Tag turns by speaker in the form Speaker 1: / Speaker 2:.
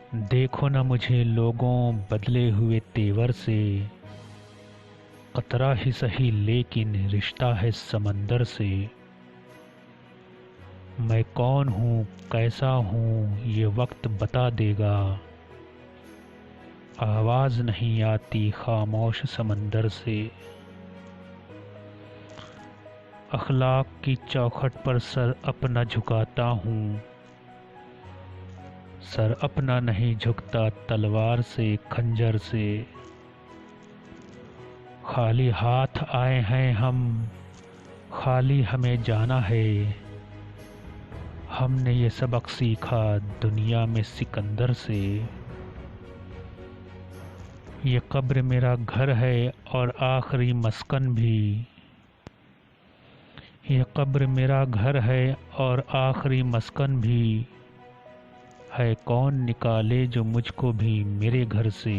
Speaker 1: देखो न मुझे लोगों बदले हुए तेवर से, कतरा ही सही लेकिन रिश्ता है समंदर से। मैं कौन हूँ कैसा हूँ ये वक्त बता देगा, आवाज़ नहीं आती खामोश समंदर से। अखलाक की चौखट पर सर अपना झुकाता हूँ, सर अपना नहीं झुकता तलवार से खंजर से। खाली हाथ आए हैं हम, खाली हमें जाना है। हमने ये सबक सीखा दुनिया में सिकंदर से। ये कब्र मेरा घर है और आखिरी मस्कन भी। ये कब्र मेरा घर है और आखिरी मस्कन भी। है कौन निकाले जो मुझको भी मेरे घर से।